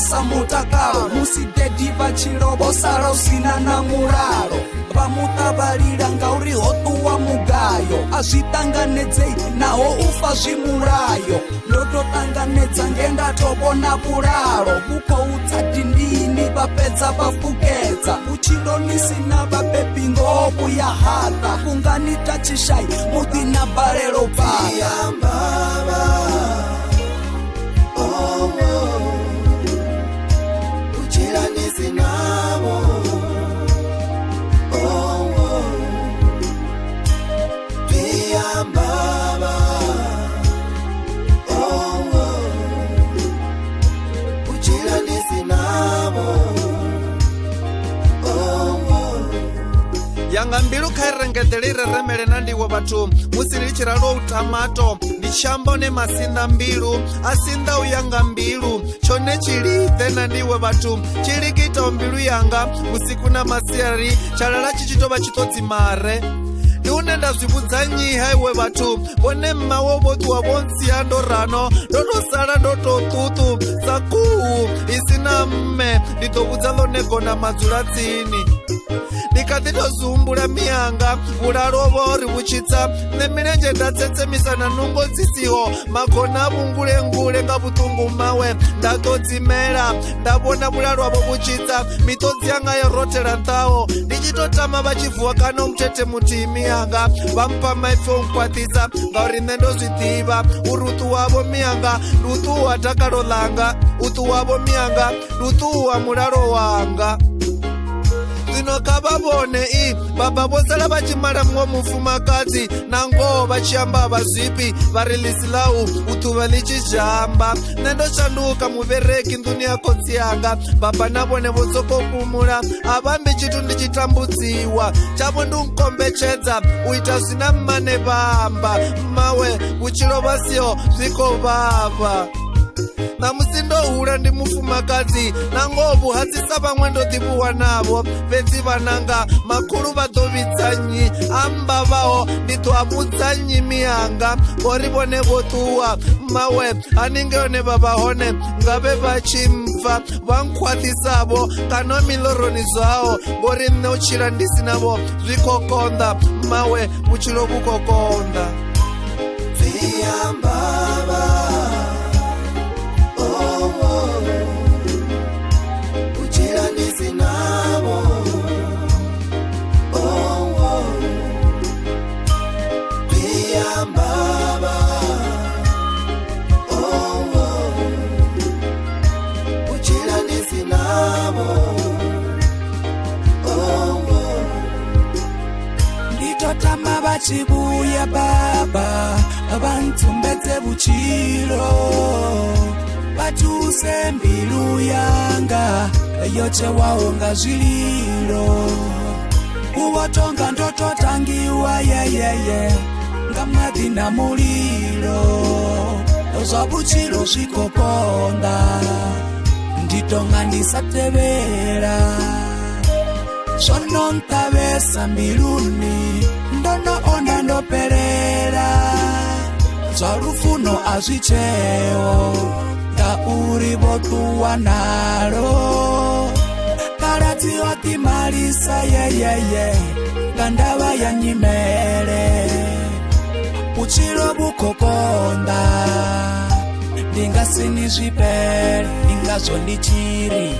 sa mutakalo musi dedi vachilo vosala usina na mulalo vamutavalila ngauri ho tuwa mugayo azvitanganedzei naho ufa zvimulayo ndototanganedza ngenda tovona vulalo vukoutsa dindini vapedza vafukedza uchindonisina vabebi ngovuya hata kunganita chishai mudina balelo baya yanga mbilu khairengedelire remele nandiwe vathu musi lichiralo utamato ndichambone masinda mbilu asinda uyanga mbilu chone chilithe nandiwe vathu chilikita mbilu yanga usiku na masiari chalala chichitova chitodzimare ndiune ndazvibudza nyiha iwe vathu vone mmawo votuwa vonsiya ndorano ndotosala ndototutu sakuhu isina mme nditobudza lonegona madzulatsini ndikatitozumbula miyanga vulalovo ri vuchitsa ne milenje ndatsetsemisana nungo dzisiho magona vungulengule nga vutungu mawe ndatodzimela ndavona vulalo avo vuchitsa mitodzi yanga yorotela ntawo ndichitotama vachivuwa kano mutete mutimi yanga vampa maipfe unkwatisa ngauri ne ndozvidiva urutu wavo miyanga lutuwa takalo langa utu wavo miyanga lutuwa mulalo wanga zvino kavavone baba vosala vachimala mwo mufumakadzi nango vachiyamba vazvipi varilisilau utuva lichizhamba nendoshanduka muvereki nduni yakotsi yanga baba navone votsokopumula avambi chitu ndichitambudziwa chavo ndunkombechedza uita zvina mmane vamba mawe vuchilova siyo zvikovava namusi ndohula ndi mufumakadzi nangovu hadzisa vamwe ndodivuwa navo vedzi vananga makulu vadovitsanyi amba vaho nditoavutsanyi miyanga vori vone votuwa mawe aningeyone vavahone ngave vachimfa vankwathisavo kano miloroni zvawo vori mne uchila ndisinavo zvikokonda mawe vuchilo vukokonda Viambava nditotama vachivuya baba vantumbedze vuchilo vatuse mbilu yanga yochewaonga zvililo uvotonga ndototangiwa yeyeye ngamadhi na mulilo zva vuchilo zvikokonda nditonga ndisatevera zvonontavesa mbiluni ndonoona ndoperera zva rufuno azvichewo ngauri votuwa nalo karadzi watimalisa yeyeye ngandava yanyimele uchilo vukokonda ndingasini zvipele ndingazvo ndichiri